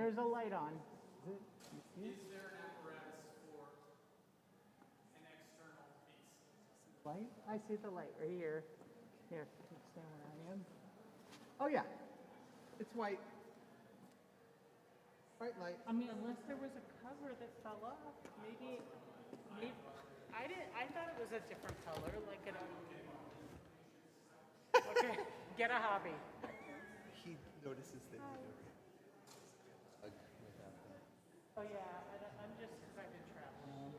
There's a light on. Is there an apparatus for an external piece? Light? I see the light right here. Here, stand where I am. Oh yeah, it's white. White light. I mean, unless there was a cover that fell off, maybe I thought it was a different color, like it. Okay, get a hobby. He notices that you never Oh yeah, I'm just because I've been traveling.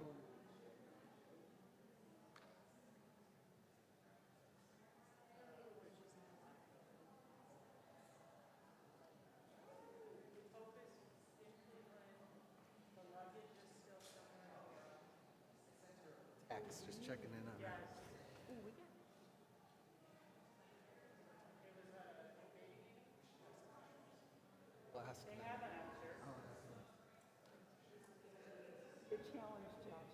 text, just checking in on her. Last They have an answer. The challenge, Josh.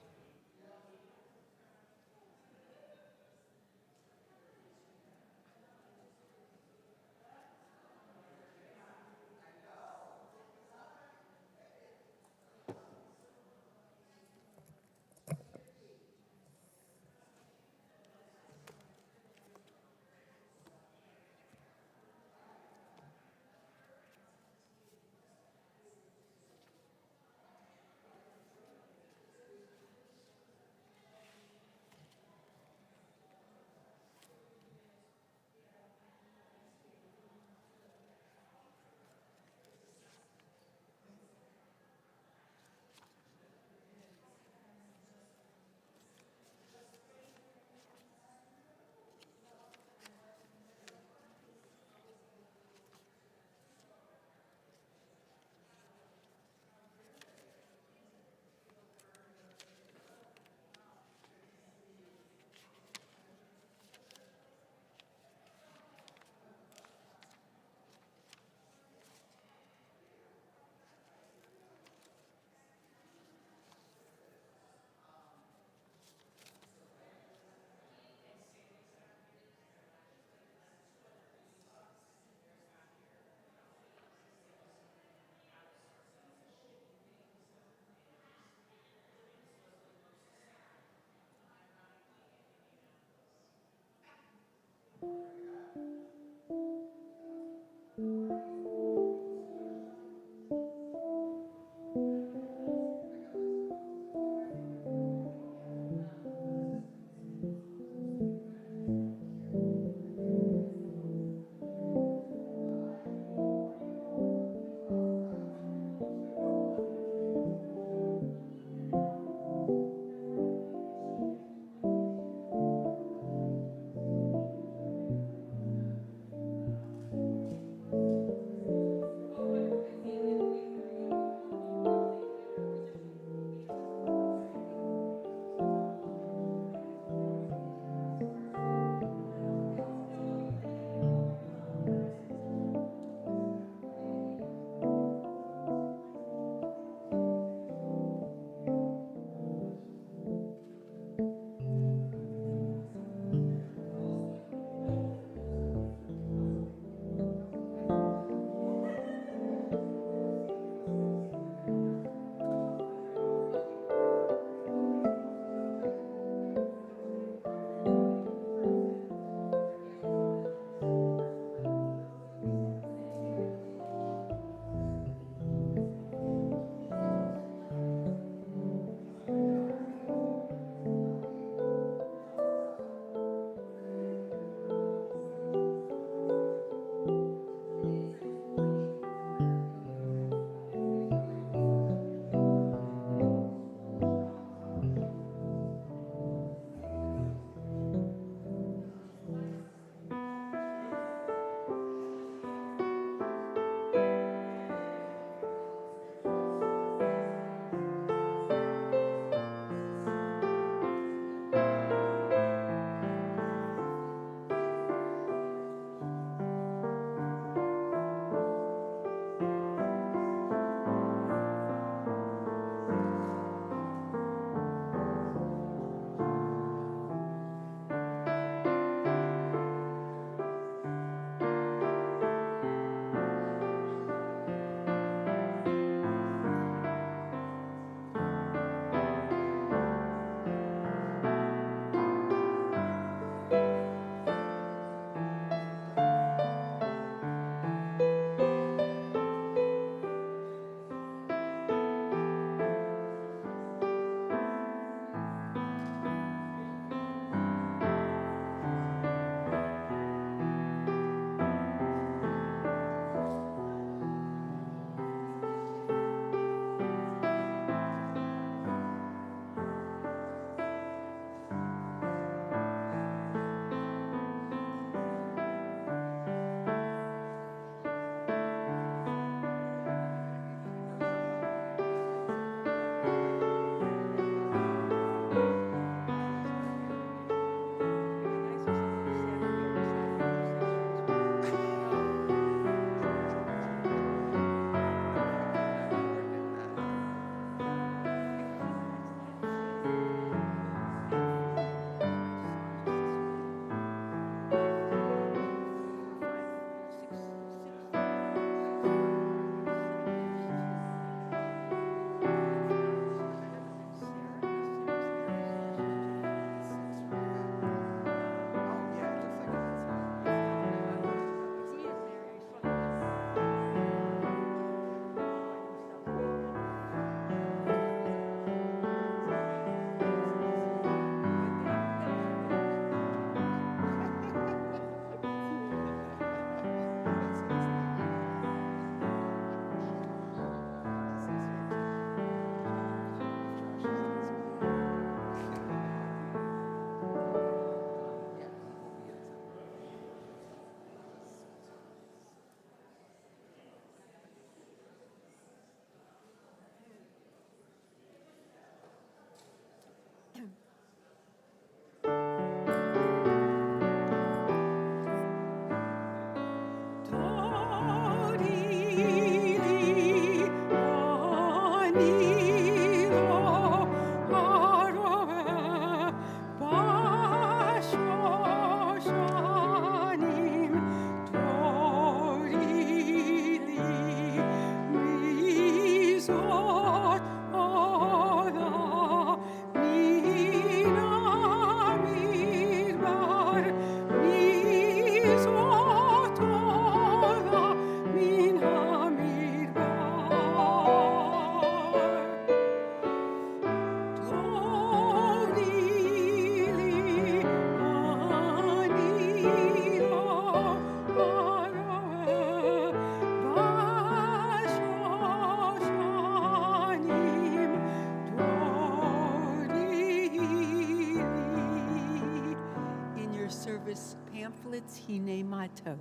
pamphlets, Hine Ma Tov.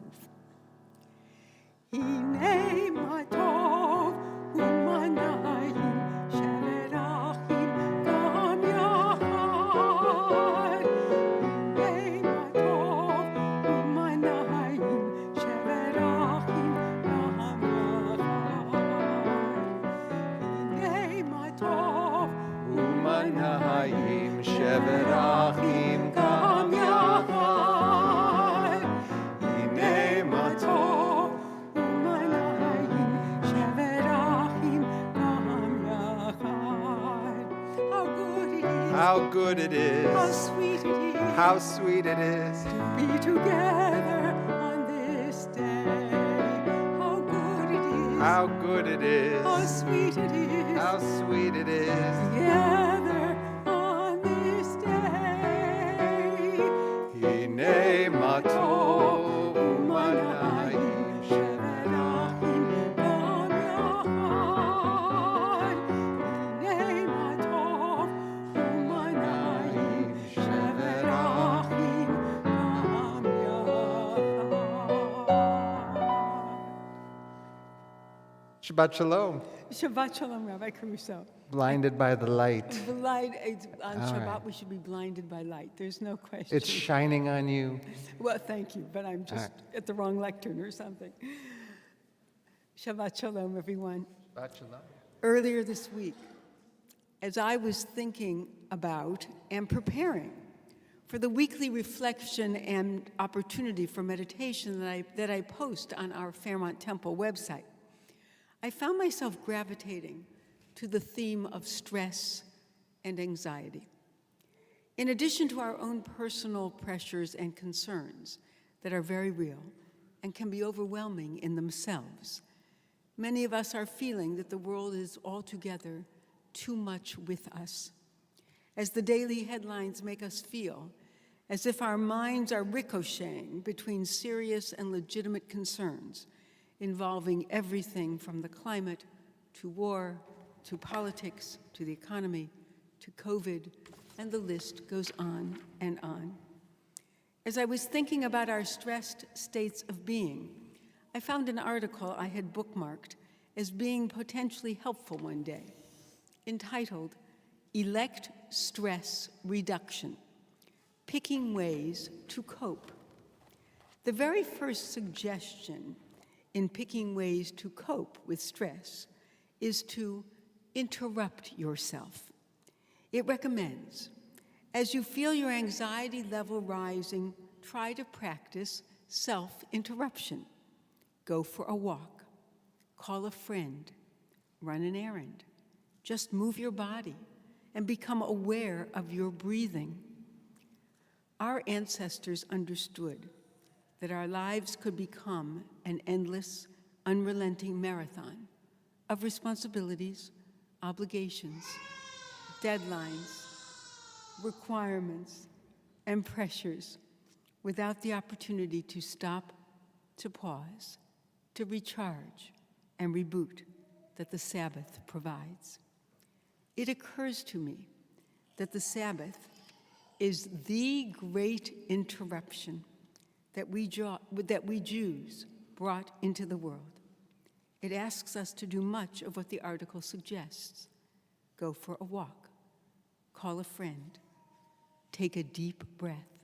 Hine Ma Tov, Umanayim, Sheverachim, Gam Yachad. Hine Ma Tov, Umanayim, Sheverachim, Gam Yachad. Hine Ma Tov, Umanahayim sheverachim gam yachad. Hine ma tov. Umanayim, Sheverachim, Gam Yachad. How good it is. How good it is. How sweet it is. How sweet it is. To be together on this day. How good it is. How good it is. How sweet it is. How sweet it is. Together on this day. Hine ma tov. Umanahayim Sheverachim, Gam Yachad. Hine ma tov, Umanayim, Sheverachim, Gam Yachad. Shabbat shalom. Shabbat Shalom, Rabbi Caruso. Blinded by the light. On All Shabbat, right. we should be blinded by light. There's no question. It's shining on you. Well, thank you, but I'm just at the wrong lectern or something. Shabbat Shalom, everyone. Shabbat shalom. Earlier this week, as I was thinking about and preparing for the weekly reflection and opportunity for meditation that I post on our Fairmont Temple website, I found myself gravitating to the theme of stress and anxiety. In addition to our own personal pressures and concerns that are very real and can be overwhelming in themselves, many of us are feeling that the world is altogether too much with us. As the daily headlines make us feel as if our minds are ricocheting between serious and legitimate concerns involving everything from the climate to war, to politics, to the economy, to COVID, and the list goes on and on. As I was thinking about our stressed states of being, I found an article I had bookmarked as being potentially helpful one day, entitled, "Elect Stress Reduction, Picking Ways to Cope." The very first suggestion in picking ways to cope with stress is to interrupt yourself. It recommends, as you feel your anxiety level rising, try to practice self-interruption. Go for a walk, call a friend, run an errand. Just move your body and become aware of your breathing. Our ancestors understood that our lives could become an endless, unrelenting marathon of responsibilities, obligations, deadlines, requirements, and pressures without the opportunity to stop, to pause, to recharge, and reboot that the Sabbath provides. It occurs to me that the Sabbath is the great interruption that we Jews brought into the world. It asks us to do much of what the article suggests. Go for a walk, call a friend, take a deep breath,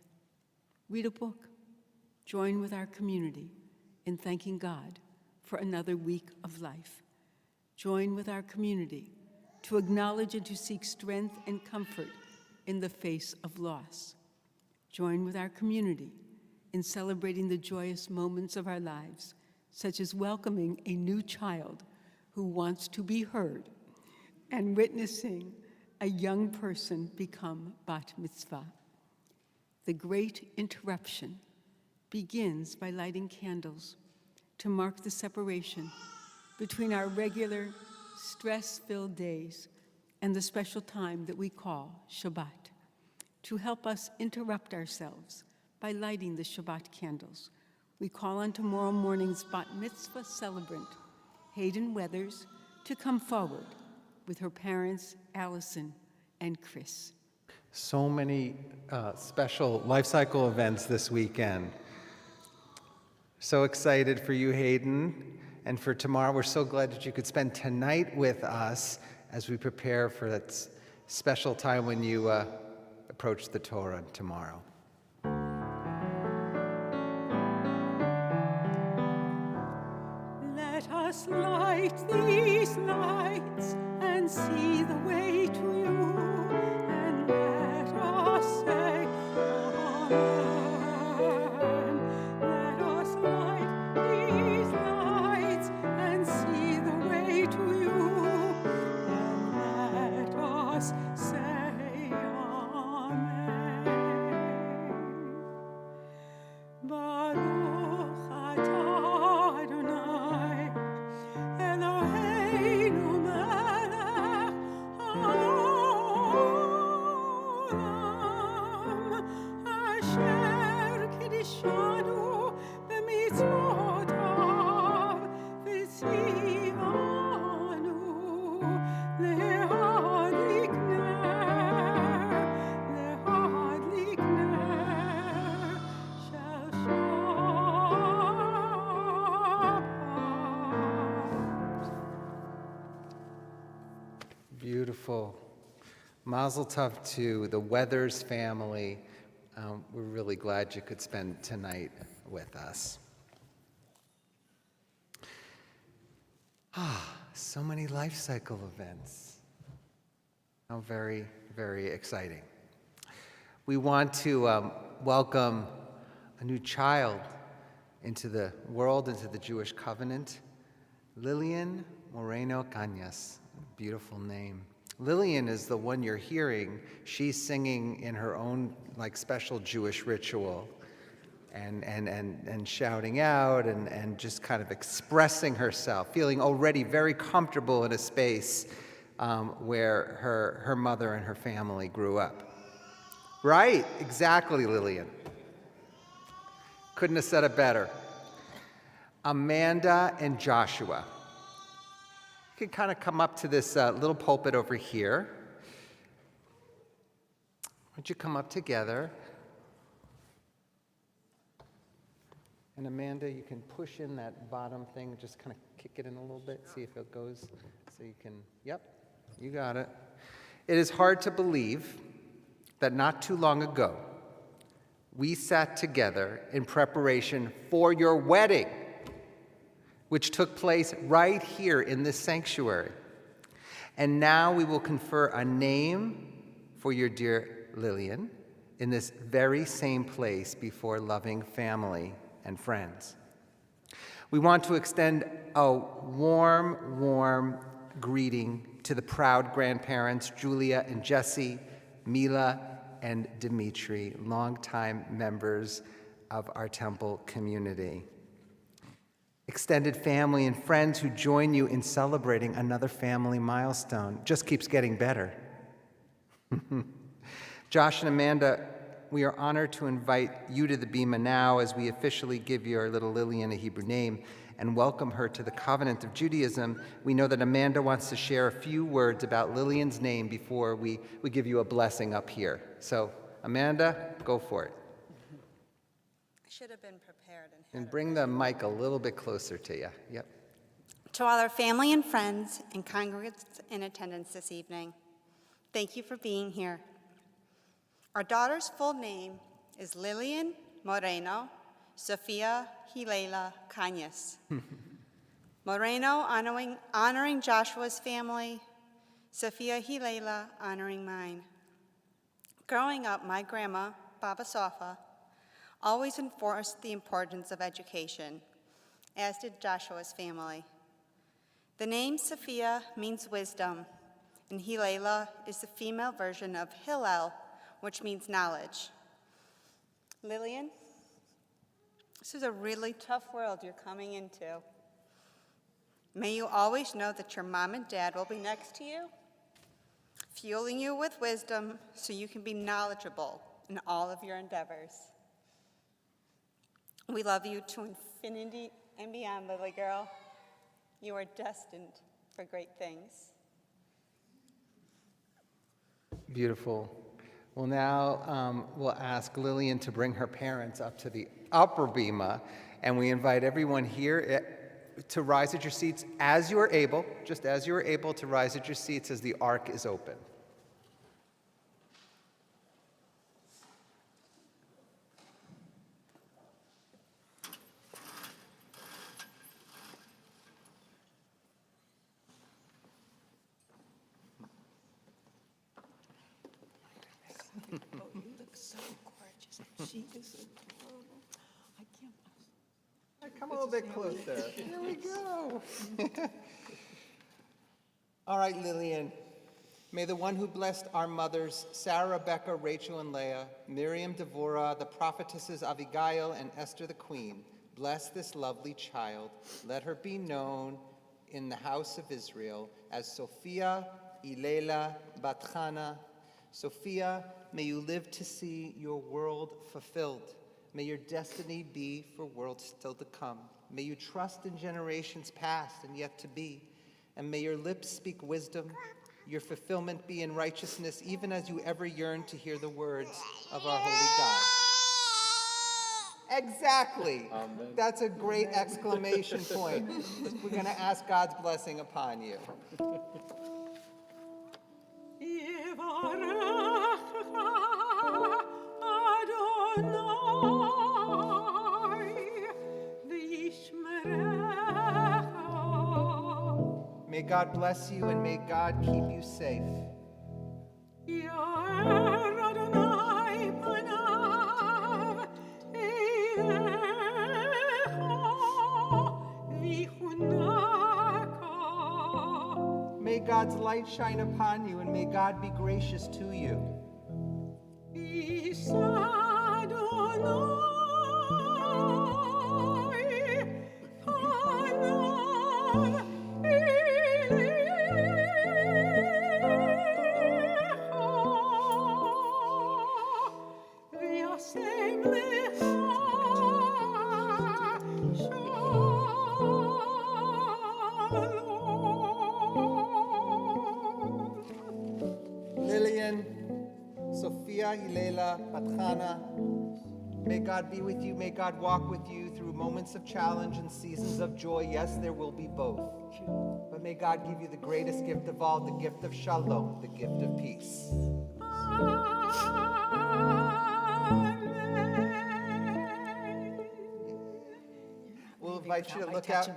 read a book, join with our community in thanking God for another week of life. Join with our community to acknowledge and to seek strength and comfort in the face of loss. Join with our community in celebrating the joyous moments of our lives, such as welcoming a new child who wants to be heard and witnessing a young person become bat mitzvah. The great interruption begins by lighting candles to mark the separation between our regular, stress-filled days and the special time that we call Shabbat, to help us interrupt ourselves by lighting the Shabbat candles. We call on tomorrow morning's bat mitzvah celebrant, Hayden Weathers, to come forward with her parents, Allison and Chris. So many special life cycle events this weekend. So excited for you, Hayden, and for tomorrow. We're so glad that you could spend tonight with us as we prepare for that special time when you approach the Torah tomorrow. Let us light these lights and see the way to you, and let us say Amen. Let us light these lights and see the way to you, and let us say Amen. Baruch atah Adonai Eloheinu melech haolam, asher kiddushanu b'mitzvotav v'tzivanu lehadlik ner shel Shabbat. Beautiful. Mazel tov to the Weathers family. We're really glad you could spend tonight with us. So many life cycle events. How very, very exciting. We want to welcome a new child into the world, into the Jewish covenant, Lillian Moreno Cañas. Beautiful name. Lillian is the one you're hearing. She's singing in her own special Jewish ritual and shouting out and just kind of expressing herself, feeling already very comfortable in a space where her mother and her family grew up. Right, exactly, Lillian. Couldn't have said it better. Amanda and Joshua. You can kind of come up to this little pulpit over here. Why don't you come up together? And Amanda, you can push in that bottom thing, just kind of kick it in a little bit, see if it goes, so you can, yep, you got it. It is hard to believe that not too long ago, we sat together in preparation for your wedding, which took place right here in this sanctuary. And now we will confer a name for your dear Lillian in this very same place before loving family and friends. We want to extend a warm, warm greeting to the proud grandparents, Julia and Jesse, Mila and Dimitri, longtime members of our temple community. Extended family and friends who join you in celebrating another family milestone. Just keeps getting better. Josh and Amanda, we are honored to invite you to the Bima now as we officially give your little Lillian a Hebrew name and welcome her to the covenant of Judaism. We know that Amanda wants to share a few words about Lillian's name before we give you a blessing up here. So, Amanda, go for it. I should have been prepared. And bring the mic a little bit closer to you. Yep. To all our family and friends and congregants in attendance this evening, thank you for being here. Our daughter's full name is Lillian Moreno Sofia Hilela Cañas. Moreno honoring Joshua's family, Sofia Hilela honoring mine. Growing up, my grandma, Baba Sofa, always enforced the importance of education, as did Joshua's family. The name Sophia means wisdom, and Hilela is the female version of Hillel, which means knowledge. Lillian, this is a really tough world you're coming into. May you always know that your mom and dad will be next to you, fueling you with wisdom so you can be knowledgeable in all of your endeavors. We love you to infinity and beyond, little girl. You are destined for great things. Beautiful. Well, now we'll ask Lillian to bring her parents up to the upper bima, And we invite everyone here to rise at your seats as you are able, just as you are able to rise at your seats as the ark is open. Oh, you look so gorgeous. She is adorable. I can't. Come a little bit closer. Here we go. All right, Lillian. May the one who blessed our mothers, Sarah, Rebecca, Rachel, and Leah, Miriam, Devorah, the prophetesses Abigail, and Esther the queen, bless this lovely child. Let her be known in the house of Israel as Sophia Ilela Bat Chana. Sophia, may you live to see your world fulfilled. May your destiny be for worlds still to come. May you trust in generations past and yet to be. And may your lips speak wisdom, your fulfillment be in righteousness, even as you ever yearn to hear the words of our holy God. Exactly. That's a great exclamation point. We're going to ask God's blessing upon you. May God bless you and may God keep you safe. May God's light shine upon you and may God be gracious to you. Lillian, Sophia Hilela Batchana, may God be with you, may God walk with you through moments of challenge and seasons of joy. Yes, there will be both. But may God give you the greatest gift of all, the gift of shalom, the gift of peace. We'll invite you to look out,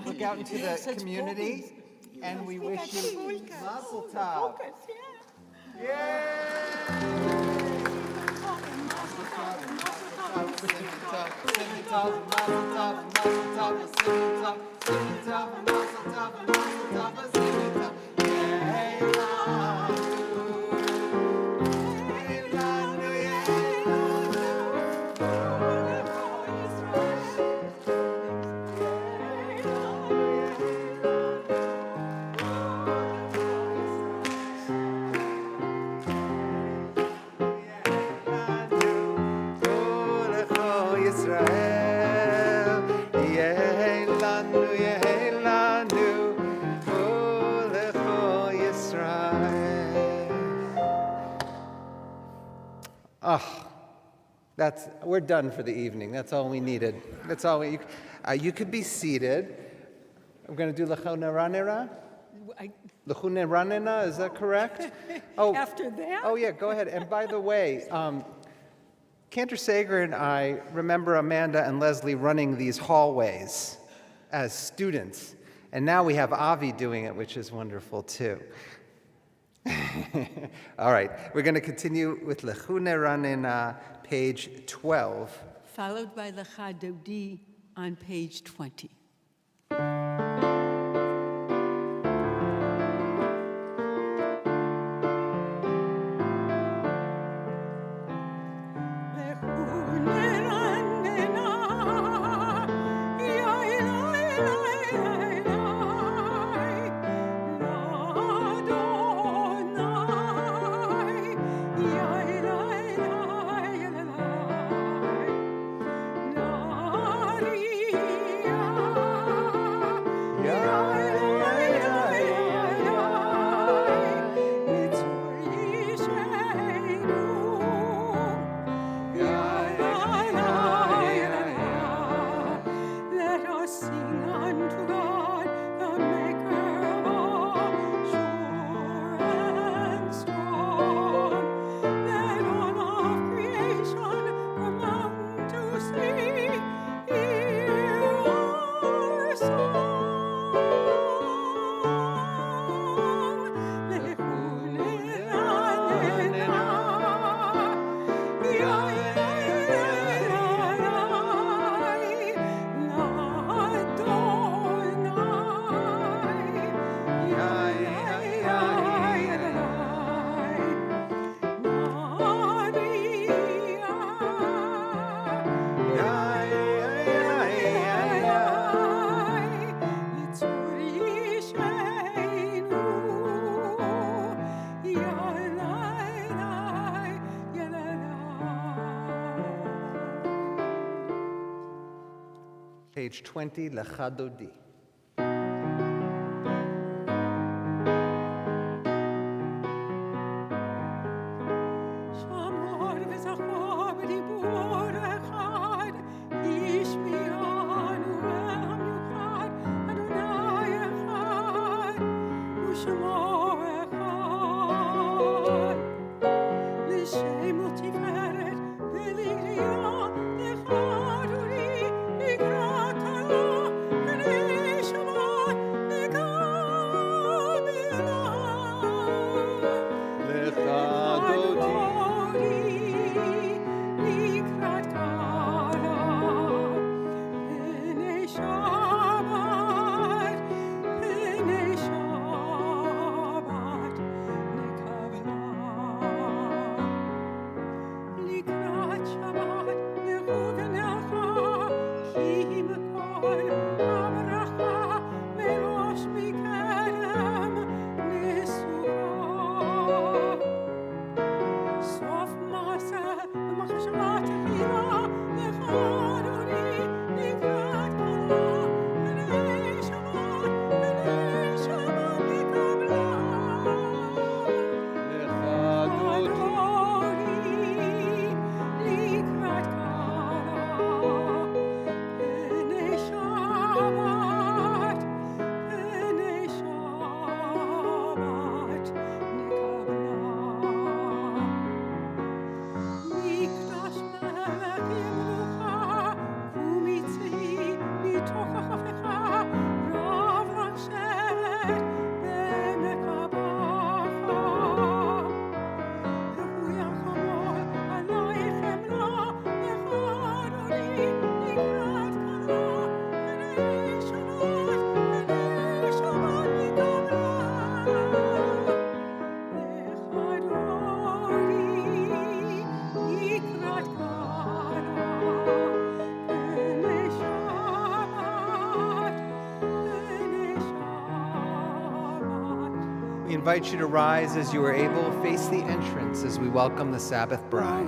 look out into the community, and we wish you mazel tov. We're done for the evening. That's all we needed. That's all you could be seated. I'm going to do Lechona Ranera. Lechona Ranera, is that correct? Oh, After that? Oh, yeah, go ahead. And by the way, Cantor Sager and I remember Amanda and Leslie running these hallways as students. And now we have Avi doing it, which is wonderful, too. All right, we're going to continue with Lechuna Ranena, page 12. Followed by Lecha Dodi on page 20. Yeah. Page 20, Lechadodi. We invite you to rise as you are able, face the entrance as we welcome the Sabbath bride.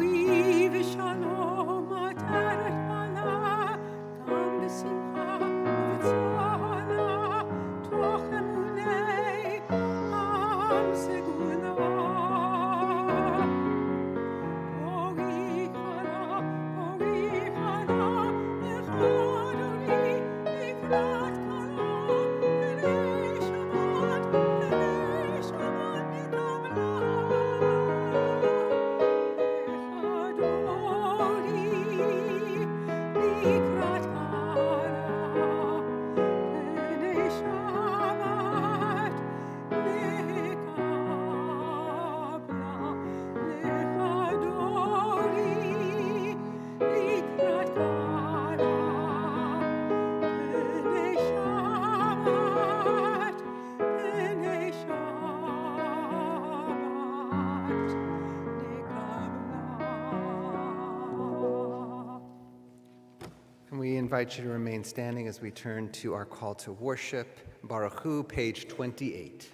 We invite you to remain standing as we turn to our call to worship, Baruch, page 28.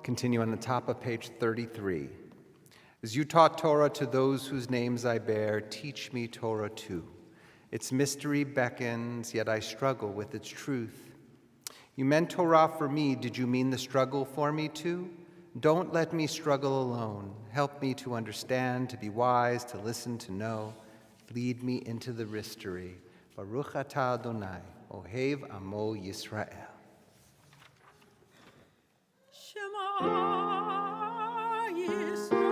Continue on the top of page 33. As you taught Torah to those whose names I bear, teach me Torah too. Its mystery beckons, yet I struggle with its truth. You meant Torah for me, did you mean the struggle for me too? Don't let me struggle alone. Help me to understand, to be wise, to listen, to know. Lead me into the mystery. Baruch atah Adonai, Ohev Amo Yisrael. Shema Yisrael.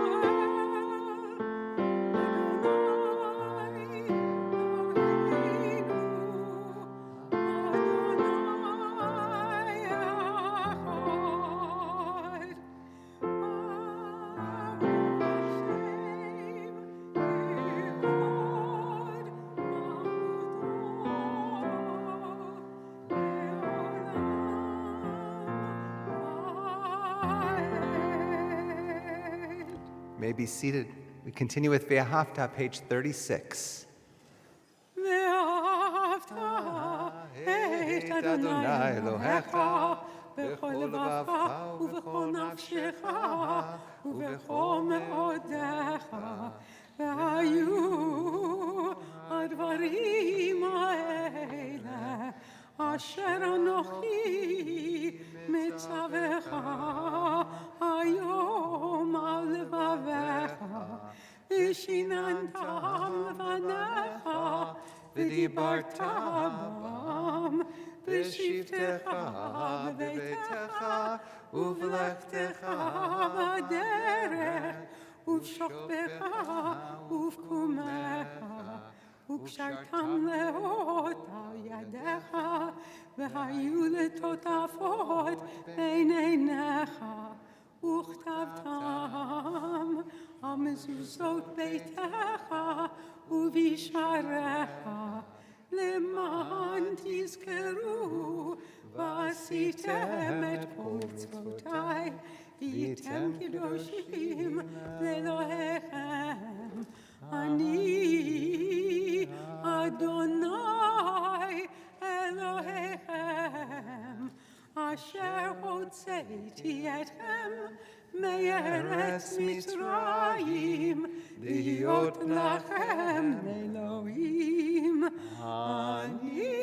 May be seated. We continue with Ve'ahavta, page 36. Ve'ahavta et Adonai Elohecha b'chol levavecha u'b'chol nafshecha u'b'chol me'odecha v'hayu advarim ha'ele asher anochi mitzavecha hayom al levavecha v'shinantam levanecha v'dibarta bam b'shivtecha b'beitecha u'v'lechtecha b'derech u'v'shokbecha u'v'kumecha וקשרתם לאות על ידיך, והיו לטוטפות בין עיניך, וכתבתם על מזוזות ביתך ובשעריך, למען תזכרו ועשיתם את כל מצוותיי, והייתם קדושים לאלוהיכם. אני אדוני אלוהיכם, אשר הוצאתי אתכם מארץ מצרים, להיות לכם לאלוהים. אני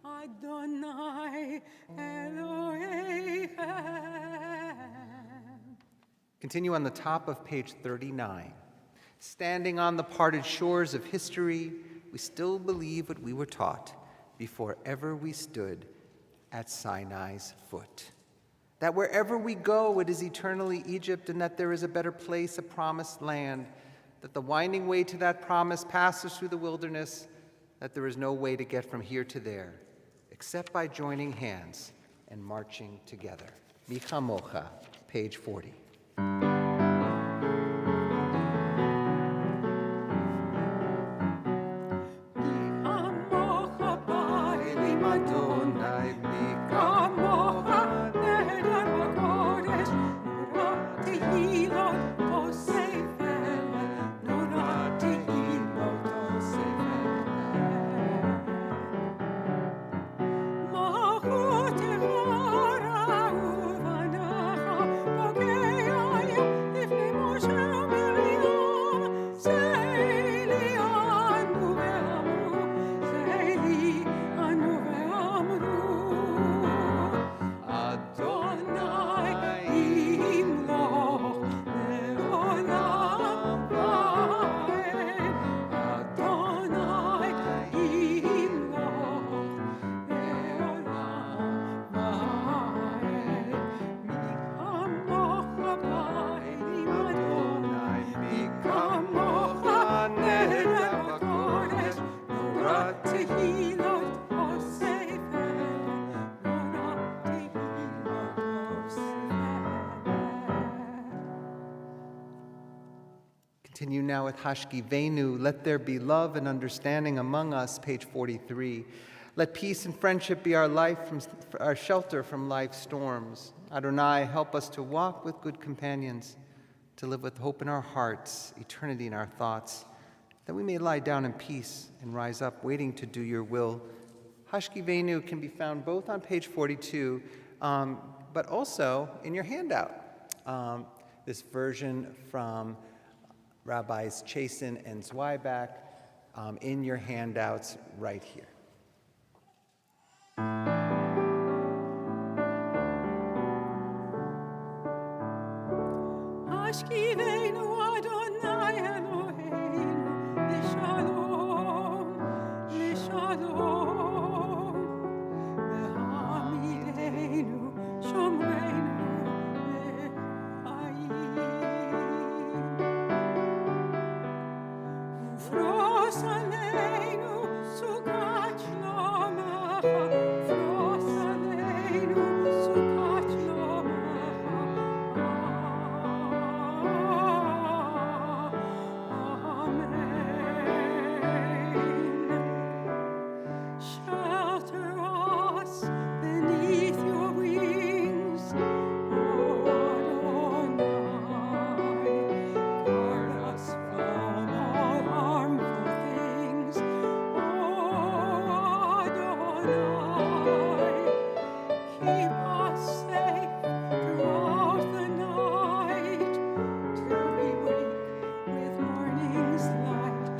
אדוני אלוהיכם. Continue on the top of page 39. Standing on the parted shores of history, we still believe what we were taught before ever we stood at Sinai's foot. That wherever we go, it is eternally Egypt, and that there is a better place, a promised land, that the winding way to that promise passes through the wilderness, that there is no way to get from here to there, except by joining hands and marching together. Micha Mocha, page 40. Continue now with Hashkivenu. Let there be love and understanding among us, page 43. Let peace and friendship be our shelter from life's storms. Adonai, help us to walk with good companions, to live with hope in our hearts, eternity in our thoughts, that we may lie down in peace and rise up waiting to do your will. Hashkivenu can be found both on page 42. but also in your handout. This version from Rabbis Chasin and Zweibach in your handouts right here. Ashkiveinu Adonai Eloheinu, L'shalom, L'shalom. V'hamideinu, Shomreinu, Le'chayim. Ufros aleinu, Sukat Shlomecha, Ufros aleinu, Sukat Shlomecha. Shelter us beneath your wings, O Adonai. Guard us from all harmful things, O Adonai. Keep us safe throughout the night, till we wake with morning's light.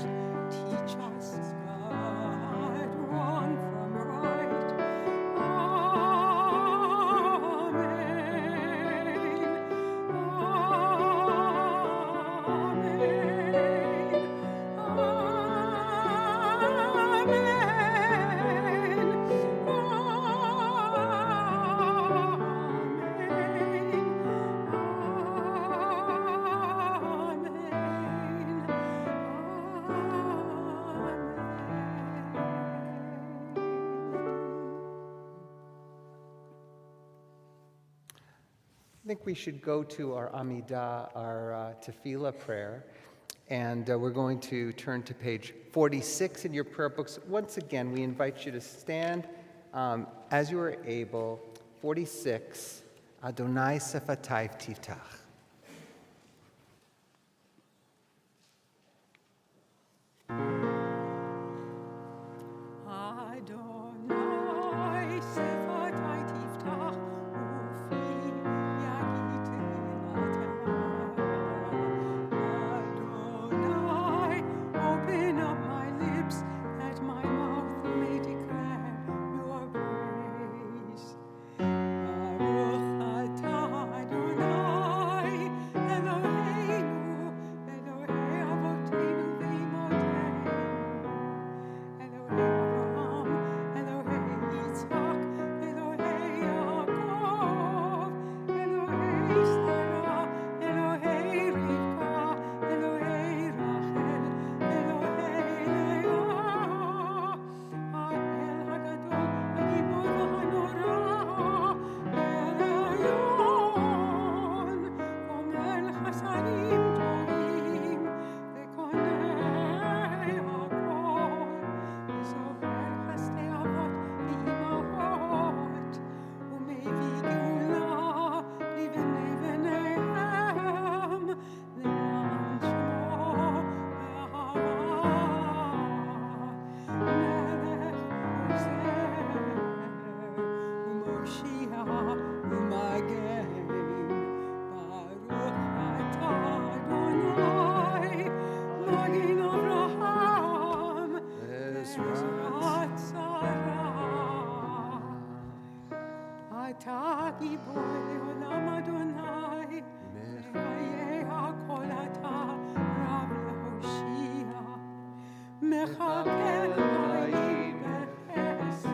Teach us, God, wrong from right. I think we should go to our Amidah, our tefillah prayer, and we're going to turn to page 46 in your prayer books. Once again, we invite you to stand as you are able. 46, Adonai Sefatayv Tiftach. Adonai Sefatay Tiftach, Ufi Yagit Adonai, open up my lips that my mouth may declare your praise. Baruch atah Adonai, Eloheinu, Elohei Avoteinu v'Imotenu, Elohei Avraham, Elohei Yitzhak, Elohei Yaakov, Elohei Sarah, Elohei Rivka, Elohei Rachel, Elohei Leah, Ha'el Hagadol, Hagibor v'Hanora, Elion, Gomel Chasadim Tovim, Vekonei Hakol, Zocher Chasdei Avot v'Imahot, Umevii Geula לבני בניהם, למען שמו באהבה. מלך עוזר ומושיע ומגן, ברוך אתה אדוני, מגן אברהם, עזרת שרה. אתה גיבור לעולם אדוני, חיי הכל אתה רב להושיע. מכפר חיים בחסד,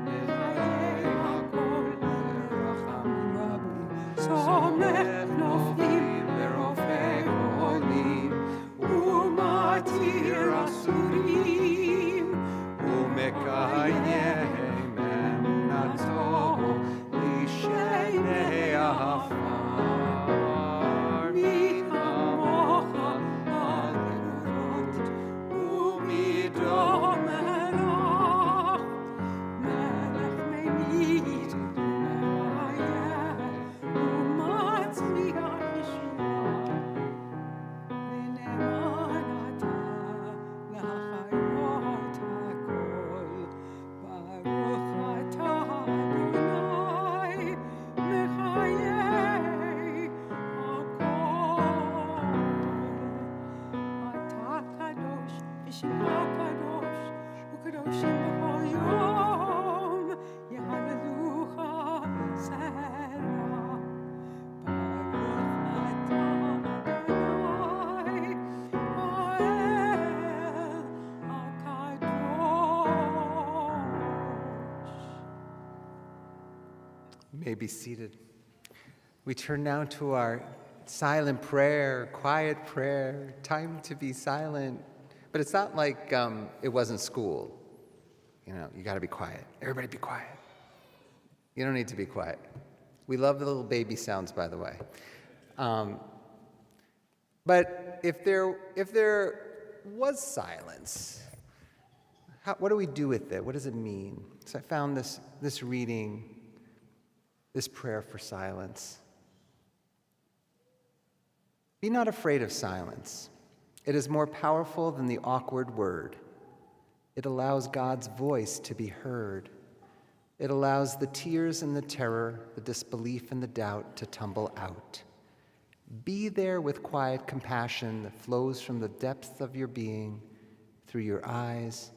לחיי הכל ברחמים רבים. סומך נופלים ורופא חולים, ומתיר אסורים, ומקיים אמונתו לשם You may be seated. We turn now to our silent prayer, quiet prayer, time to be silent. But it's not like it wasn't school. You know, you got to be quiet. Everybody be quiet. You don't need to be quiet. We love the little baby sounds, by the way. But if there was silence, what do we do with it? What does it mean? So I found this reading, this prayer for silence. Be not afraid of silence. It is more powerful than the awkward word. It allows God's voice to be heard. It allows the tears and the terror, the disbelief and the doubt to tumble out. Be there with quiet compassion that flows from the depths of your being, through your eyes,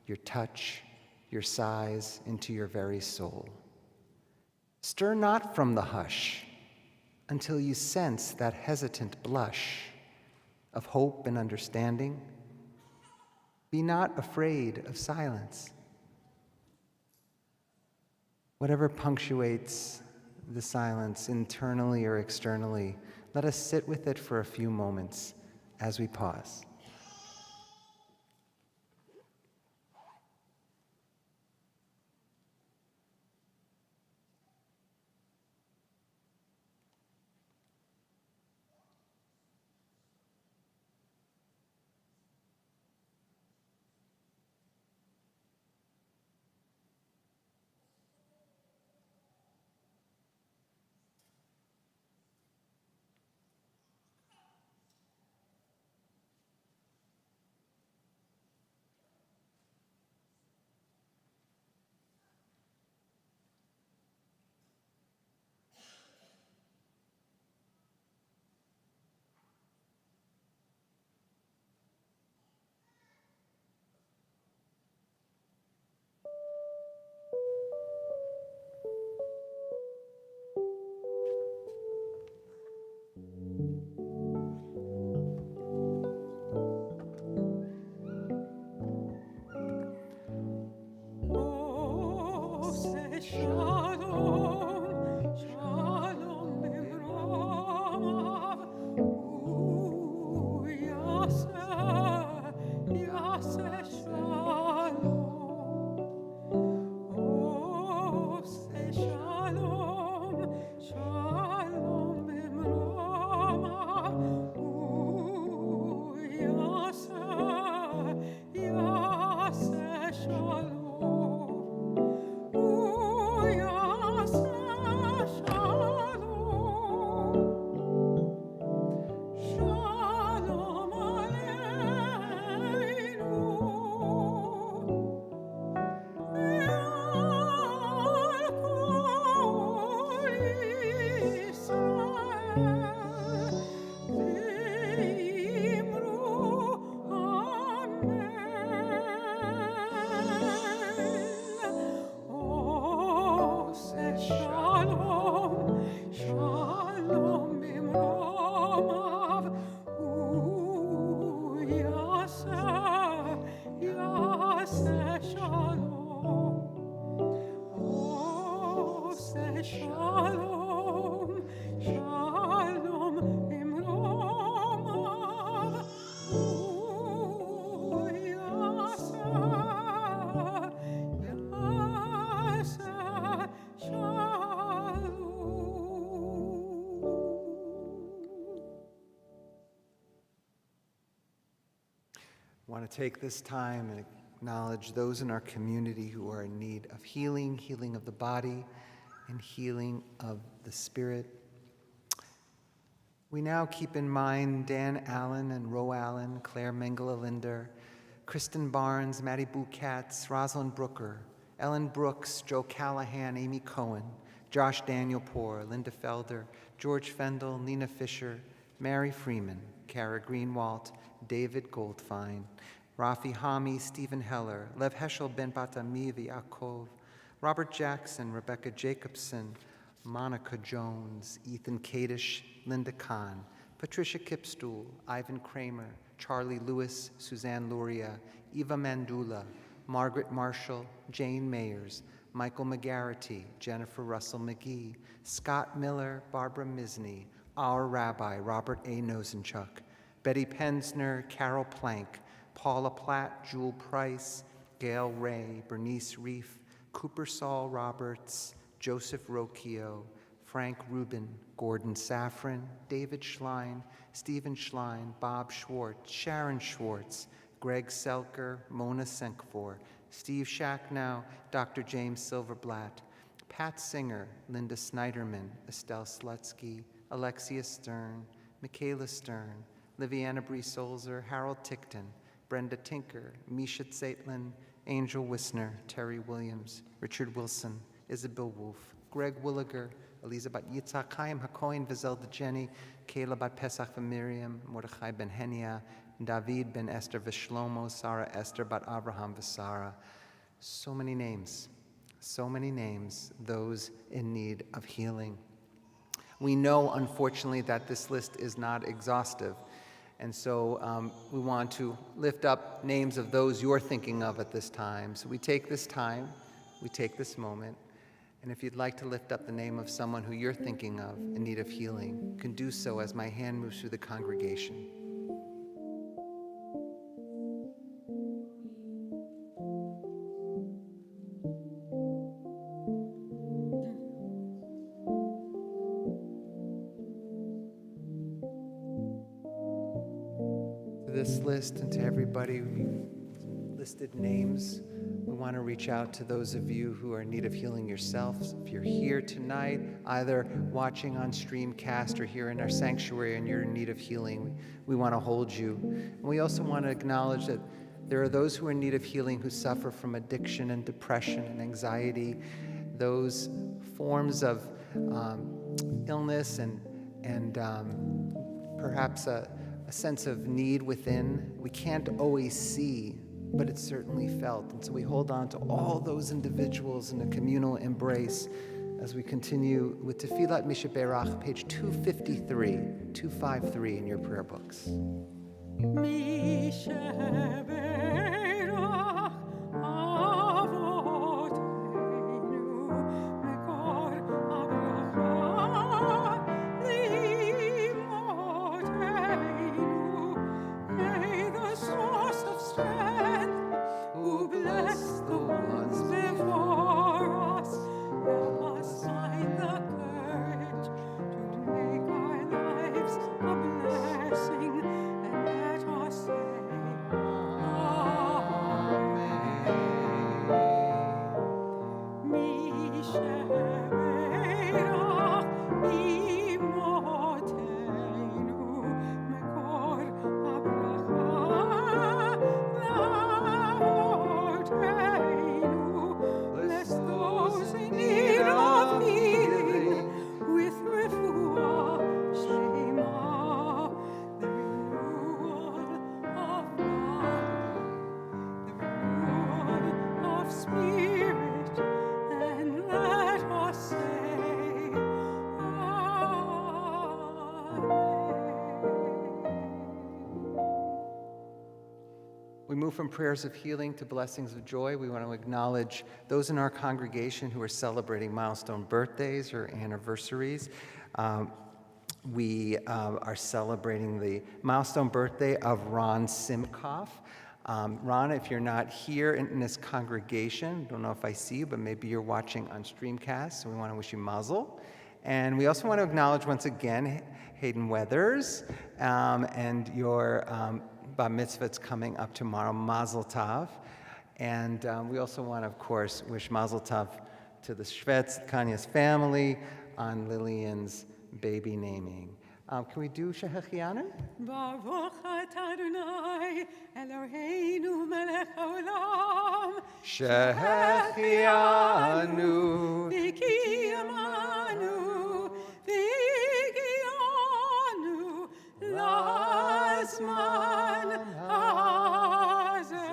your touch, your sighs, into your very soul. Stir not from the hush until you sense that hesitant blush of hope and understanding. Be not afraid of silence. Whatever punctuates the silence, internally or externally, let us sit with it for a few moments as we pause. I want to take this time and acknowledge those in our community who are in need of healing, healing of the body, and healing of the spirit. We now keep in mind Dan Allen and Ro Allen, Claire Mengele Linder, Kristen Barnes, Maddie Bukatz, Rosalind Brooker, Ellen Brooks, Joe Callahan, Amy Cohen, Josh Danielpour, Linda Felder, George Fendel, Nina Fisher, Mary Freeman, Kara Greenwalt, David Goldfein, Rafi Hami, Stephen Heller, Lev Heschel Ben Batami Yaakov, Robert Jackson, Rebecca Jacobson, Monica Jones, Ethan Kadish, Linda Kahn, Patricia Kipstool, Ivan Kramer, Charlie Lewis, Suzanne Luria, Eva Mandula, Margaret Marshall, Jane Mayers, Michael McGarity, Jennifer Russell McGee, Scott Miller, Barbara Misney, our Rabbi, Robert A. Nosenchuk, Betty Pensner, Carol Plank, Paula Platt, Jewel Price, Gail Ray, Bernice Reef, Cooper Saul Roberts, Joseph Rocchio, Frank Rubin, Gordon Safran, David Schlein, Stephen Schlein, Bob Schwartz, Sharon Schwartz, Greg Selker, Mona Senkfor, Steve Shacknow, Dr. James Silverblatt, Pat Singer, Linda Snyderman, Estelle Slutsky, Alexia Stern, Michaela Stern, Liviana Bree-Solzer, Harold Tickton, Brenda Tinker, Misha Zeitlin, Angel Wisner, Terry Williams, Richard Wilson, Isabel Wolf, Greg Williger, Elizabeth Yitzhak, Chaim HaKohen, Vizelda Jenny, Kayla Bat Pesach Miriam, Mordechai Ben Henia, David Ben Esther Vishlomo, Sarah Esther Bat Abraham Visara. So many names, those in need of healing. We know, unfortunately, that this list is not exhaustive. And so we want to lift up names of those you're thinking of at this time. So we take this time, we take this moment, and if you'd like to lift up the name of someone who you're thinking of in need of healing, you can do so as my hand moves through the congregation. This list and to everybody who listed names, we want to reach out to those of you who are in need of healing yourselves. If you're here tonight, either watching on Streamcast or here in our sanctuary and you're in need of healing, we want to hold you. And we also want to acknowledge that there are those who are in need of healing who suffer from addiction and depression and anxiety, those forms of illness and perhaps a sense of need within. We can't always see, but it's certainly felt. And so we hold on to all those individuals in a communal embrace as we continue with Tefillat Mishaberach, page 253 in your prayer books. We move from prayers of healing to blessings of joy. We want to acknowledge those in our congregation who are celebrating milestone birthdays or anniversaries. We are celebrating the milestone birthday of Ron Simkoff. Ron, if you're not here in this congregation, don't know if I see you, but maybe you're watching on Streamcast, so we want to wish you mazel. And we also want to acknowledge once again Hayden Weathers and your Bar Mitzvah that's coming up tomorrow, Mazel Tov. And we also want to, of course, wish Mazel Tov to the Shvets, Kanya's family, on Lillian's baby naming. Can we do Shehechianu? Baruch atah Adonai Eloheinu melech haolam Shehechianu V'kiyamanu V'kiyanu Lazman hazeh.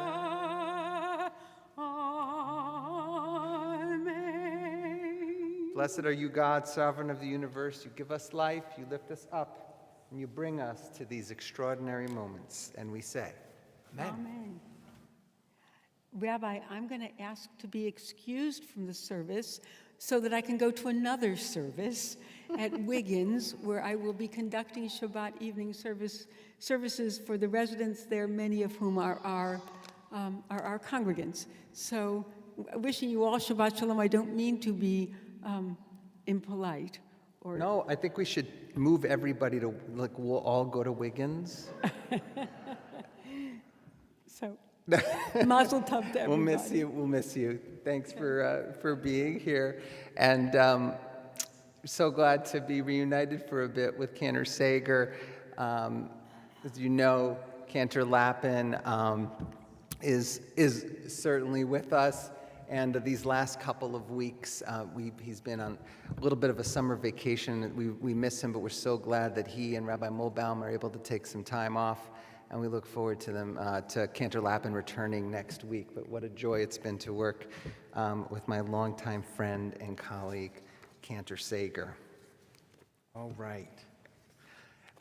Amen. Blessed are you, God, sovereign of the universe. You give us life, you lift us up, and you bring us to these extraordinary moments. And we say, Amen. Amen. Rabbi, I'm going to ask to be excused from the service so that I can go to another service at Wiggins, where I will be conducting Shabbat evening services for the residents there, many of whom are our congregants. So, wishing you all Shabbat Shalom. I don't mean to be impolite. No, I think we should move everybody to, like, we'll all go to Wiggins. So, mazel tov to everybody. We'll miss you. Thanks for being here. And so glad to be reunited for a bit with Cantor Sager. As you know, Cantor Lappin is certainly with us. And these last couple of weeks, he's been on a little bit of a summer vacation. We miss him, but we're so glad that he and Rabbi Mulbaum are able to take some time off. And we look forward to them, to Cantor Lappin returning next week. But what a joy it's been to work with my longtime friend and colleague, Cantor Sager. All right.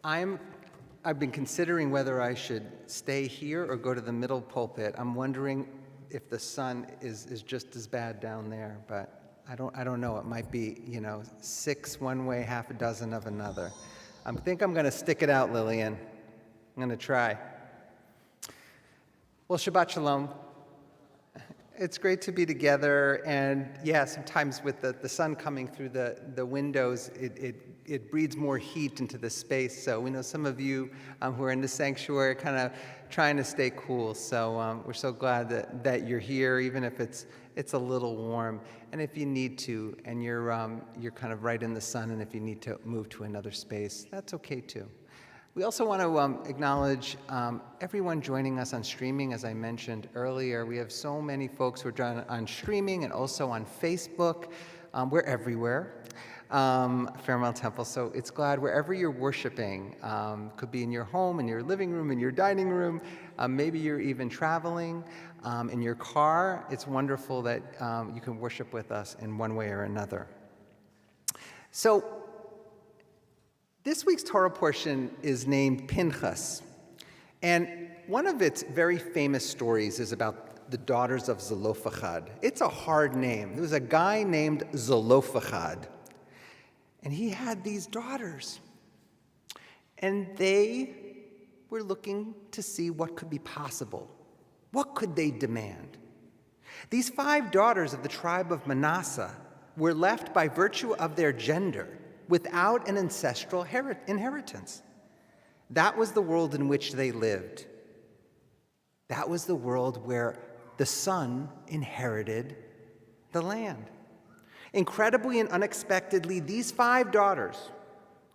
I've been considering whether I should stay here or go to the middle pulpit. I'm wondering if the sun is just as bad down there, but I don't know. It might be, 6 one way, half a dozen of another. I think I'm going to stick it out, Lillian. I'm going to try. Well, Shabbat Shalom. It's great to be together, and yeah, sometimes with the sun coming through the windows, it breathes more heat into the space. So we know some of you who are in the sanctuary are kind of trying to stay cool. So we're so glad that you're here, even if it's a little warm. And if you need to, and you're kind of right in the sun, and if you need to move to another space, that's okay too. We also want to acknowledge everyone joining us on streaming. As I mentioned earlier, we have so many folks who are joining on streaming and also on Facebook. We're everywhere, Fairmont Temple. So it's glad wherever you're worshiping, could be in your home, in your living room, in your dining room, maybe you're even traveling in your car. It's wonderful that you can worship with us in one way or another. So, this week's Torah portion is named Pinchas, and one of its very famous stories is about the Daughters of Zelophehad. It's a hard name. There was a guy named Zelophehad, and he had these daughters, and they were looking to see what could be possible. What could they demand? These 5 daughters of the tribe of Manasseh were left by virtue of their gender without an ancestral inheritance. That was the world in which they lived. That was the world where the son inherited the land. Incredibly and unexpectedly, these 5 daughters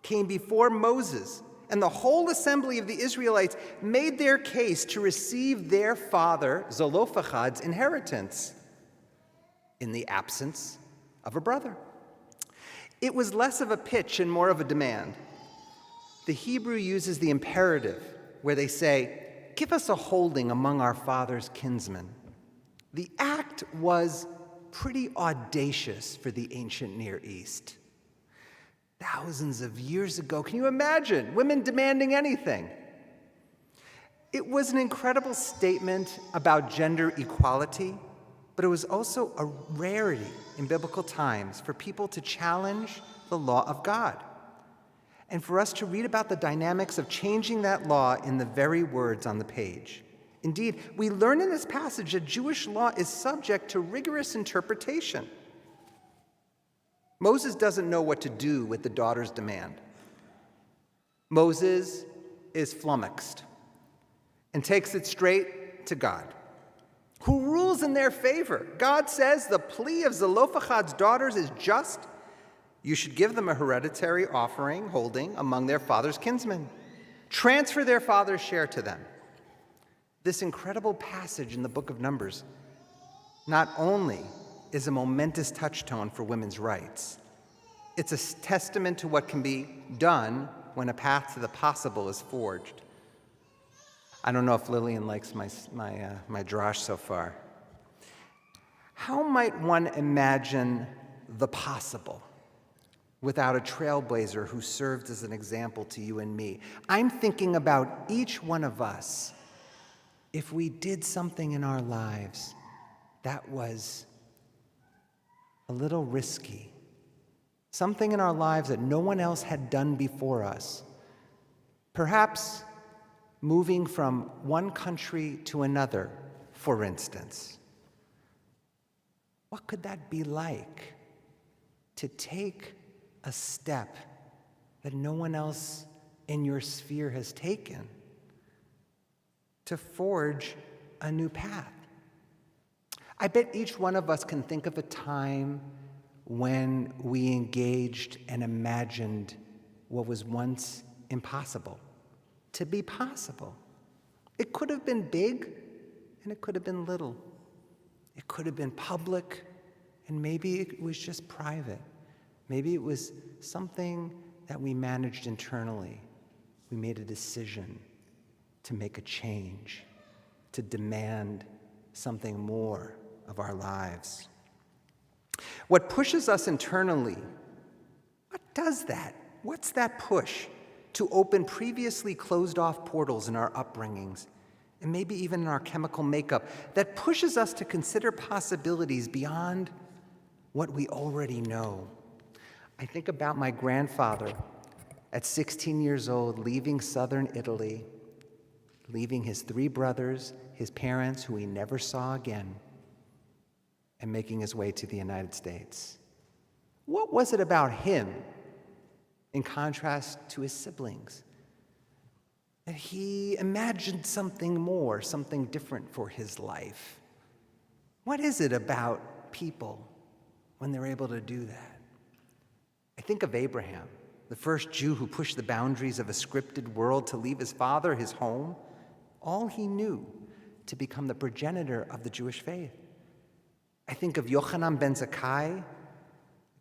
came before Moses, and the whole assembly of the Israelites made their case to receive their father Zelophehad's inheritance in the absence of a brother. It was less of a pitch and more of a demand. The Hebrew uses the imperative, where they say, "Give us a holding among our father's kinsmen." The act was pretty audacious for the ancient Near East. Thousands of years ago, can you imagine women demanding anything? It was an incredible statement about gender equality, but it was also a rarity in biblical times for people to challenge the law of God, and for us to read about the dynamics of changing that law in the very words on the page. Indeed, we learn in this passage that Jewish law is subject to rigorous interpretation. Moses doesn't know what to do with the daughter's demand. Moses is flummoxed and takes it straight to God, who rules in their favor. God says the plea of Zelophehad's daughters is just. You should give them a hereditary offering holding among their father's kinsmen. Transfer their father's share to them. This incredible passage in the book of Numbers not only is a momentous touchstone for women's rights, it's a testament to what can be done when a path to the possible is forged. I don't know if Lillian likes my drash so far. How might one imagine the possible without a trailblazer who served as an example to you and me? I'm thinking about each one of us. If we did something in our lives that was a little risky. Something in our lives that no one else had done before us. Perhaps moving from one country to another, for instance. What could that be like? To take a step that no one else in your sphere has taken. To forge a new path. I bet each one of us can think of a time when we engaged and imagined what was once impossible to be possible. It could have been big and it could have been little. It could have been public and maybe it was just private. Maybe it was something that we managed internally. We made a decision to make a change, to demand something more of our lives. What pushes us internally, what does that? What's that push to open previously closed-off portals in our upbringings, and maybe even in our chemical makeup, that pushes us to consider possibilities beyond what we already know? I think about my grandfather at 16 years old, leaving southern Italy, leaving his 3 brothers, his parents, who he never saw again, and making his way to the United States. What was it about him, in contrast to his siblings, that he imagined something more, something different for his life? What is it about people when they're able to do that? I think of Abraham, the first Jew who pushed the boundaries of a scripted world to leave his father, his home, all he knew, to become the progenitor of the Jewish faith. I think of Yochanan ben Zakkai,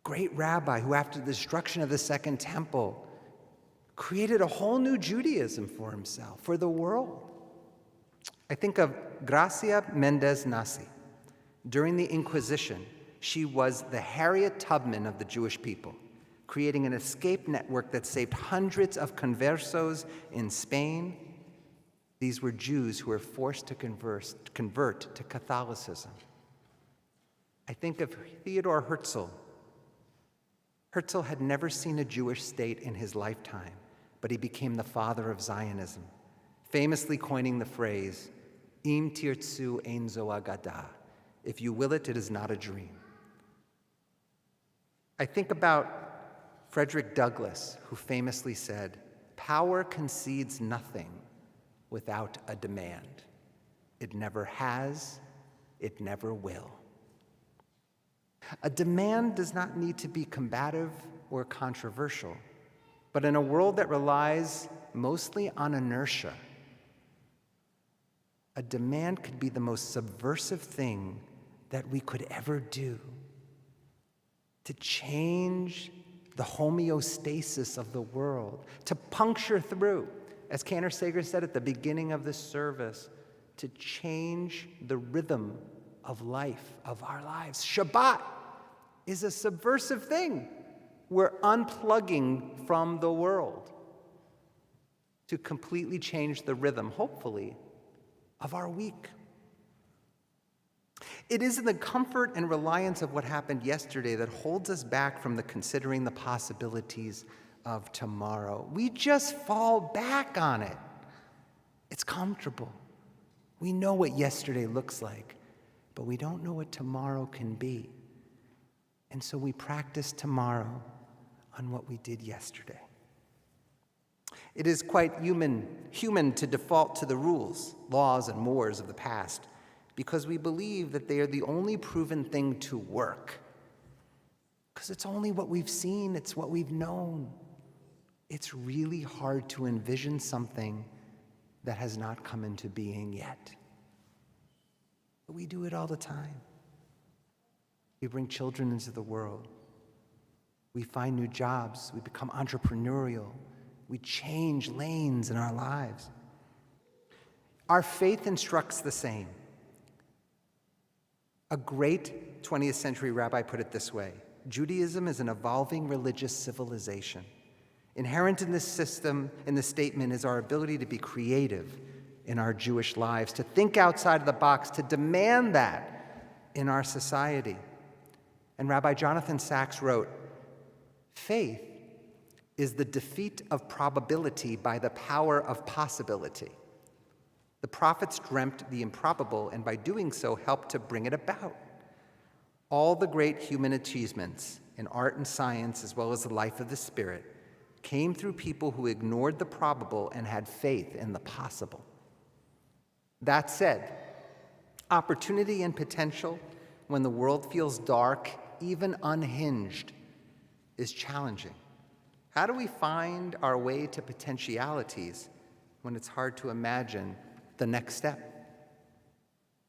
great rabbi who, after the destruction of the Second Temple, created a whole new Judaism for himself, for the world. I think of Gracia Mendez Nasi. During the Inquisition, she was the Harriet Tubman of the Jewish people, creating an escape network that saved hundreds of conversos in Spain. These were Jews who were forced to convert to Catholicism. I think of Theodore Herzl. Herzl had never seen a Jewish state in his lifetime, but he became the father of Zionism, famously coining the phrase, Im tirtzu ein zo agada. If you will it, it is not a dream. I think about Frederick Douglass, who famously said, power concedes nothing without a demand. It never has, it never will. A demand does not need to be combative or controversial, but in a world that relies mostly on inertia, a demand could be the most subversive thing that we could ever do to change the homeostasis of the world, to puncture through, as Cantor Sager said at the beginning of this service, to change the rhythm of life, of our lives. Shabbat is a subversive thing. We're unplugging from the world to completely change the rhythm, hopefully, of our week. It is in the comfort and reliance of what happened yesterday that holds us back from considering the possibilities of tomorrow. We just fall back on it. It's comfortable. We know what yesterday looks like, but we don't know what tomorrow can be. And so we practice tomorrow on what we did yesterday. It is quite human to default to the rules, laws, and mores of the past because we believe that they are the only proven thing to work. Because it's only what we've seen, it's what we've known. It's really hard to envision something that has not come into being yet. But we do it all the time. We bring children into the world. We find new jobs. We become entrepreneurial. We change lanes in our lives. Our faith instructs the same. A great 20th century rabbi put it this way: Judaism is an evolving religious civilization. Inherent in this system, in the statement, is our ability to be creative in our Jewish lives, to think outside of the box, to demand that, in our society. And Rabbi Jonathan Sacks wrote, "Faith is the defeat of probability by the power of possibility. The prophets dreamt the improbable, and by doing so helped to bring it about. All the great human achievements in art and science, as well as the life of the Spirit, came through people who ignored the probable and had faith in the possible." That said, opportunity and potential, when the world feels dark, even unhinged, is challenging. How do we find our way to potentialities when it's hard to imagine the next step?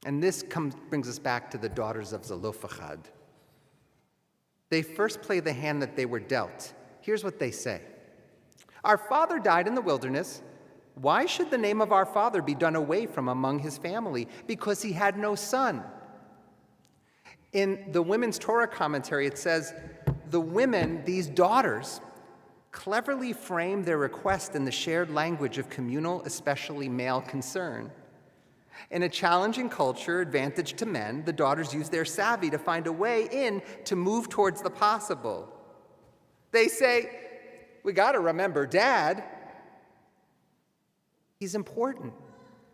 And this brings us back to the Daughters of Zelophehad. They first play the hand that they were dealt. Here's what they say. "Our father died in the wilderness. Why should the name of our father be done away from among his family? Because he had no son." In the Women's Torah commentary, it says, the women, these daughters, cleverly frame their request in the shared language of communal, especially male concern. In a challenging culture advantage to men, the daughters use their savvy to find a way in to move towards the possible. They say, "We got to remember Dad. He's important.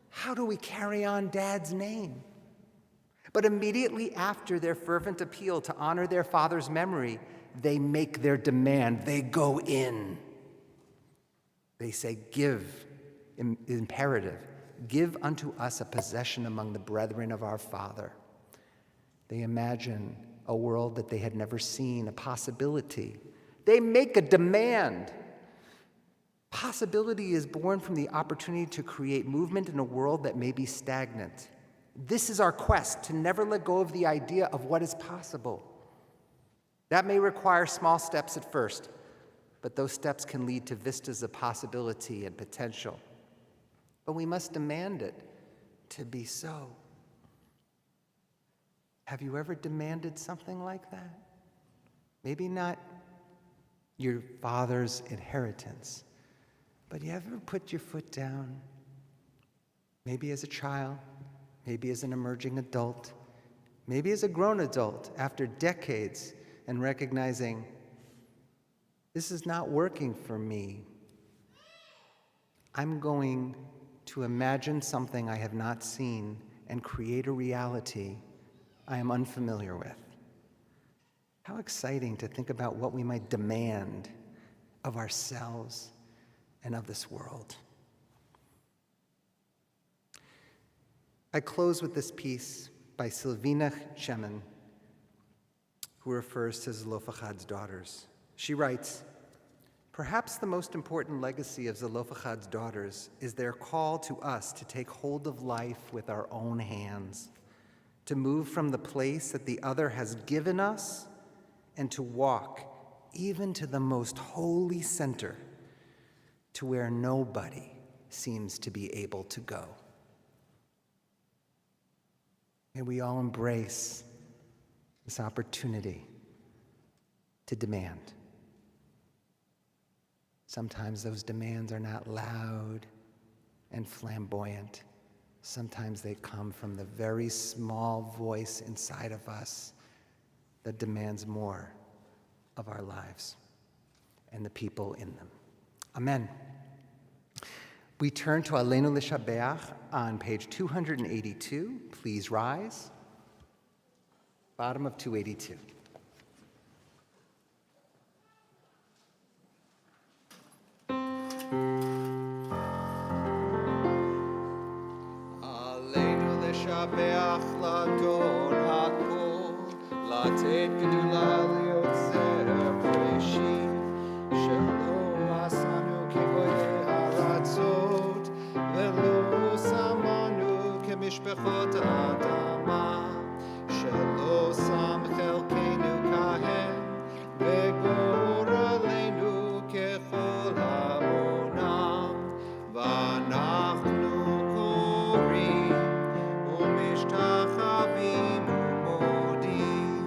How do we carry on Dad's name?" But immediately after their fervent appeal to honor their father's memory, they make their demand. They go in. They say, "Give," imperative, "give unto us a possession among the brethren of our father." They imagine a world that they had never seen, a possibility. They make a demand. Possibility is born from the opportunity to create movement in a world that may be stagnant. This is our quest, to never let go of the idea of what is possible. That may require small steps at first, but those steps can lead to vistas of possibility and potential. But we must demand it to be so. Have you ever demanded something like that? Maybe not your father's inheritance, but you ever put your foot down? Maybe as a child, maybe as an emerging adult, maybe as a grown adult after decades, and recognizing, this is not working for me. I'm going to imagine something I have not seen and create a reality I am unfamiliar with. How exciting to think about what we might demand of ourselves and of this world. I close with this piece by Silvina Chemin, who refers to Zelophehad's daughters. She writes, "Perhaps the most important legacy of Zelophehad's daughters is their call to us to take hold of life with our own hands, to move from the place that the other has given us and to walk even to the most holy center, to where nobody seems to be able to go." May we all embrace this opportunity to demand. Sometimes those demands are not loud and flamboyant. Sometimes they come from the very small voice inside of us that demands more of our lives and the people in them. Amen. We turn to Aleinu L'Shabeach on page 282. Please rise. Bottom of 282. Aleinu L'Shabeach L'Adon HaKol, L'Atet Gedula L'Yotzer B'Reshit, Shelo Asanu K'Goyei Haratzot, V'lo Samanu K'Mishpechot Adama, Shelo Sam Chelkeinu Kahem, V'Goraleinu Kechol Hamonam, V'Anachnu Korim, U'Mishtachavim U'Modim,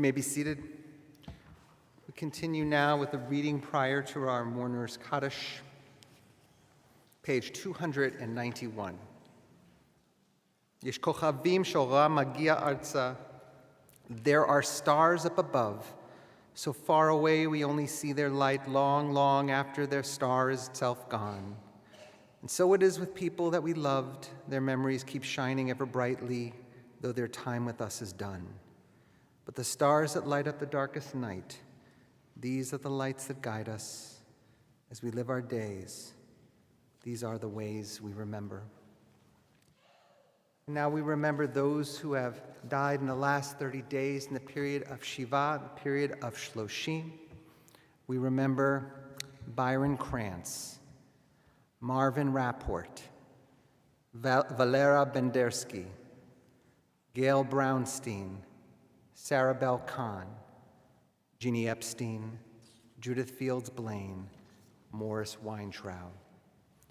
may be seated. We continue now with the reading prior to our mourner's Kaddish, page 291. Yesh kochavim shora magia arza. There are stars up above, so far away we only see their light long, long after their star is itself gone. And so it is with people that we loved. Their memories keep shining ever brightly, though their time with us is done. But the stars that light up the darkest night, these are the lights that guide us as we live our days. These are the ways we remember. Now we remember those who have died in the last 30 days in the period of Shiva, the period of Shloshim. We remember Byron Krantz, Marvin Rapport, Valera Bendersky, Gail Brownstein, Sarah Bell Khan, Jeannie Epstein, Judith Fields Blaine, Morris Weintraub.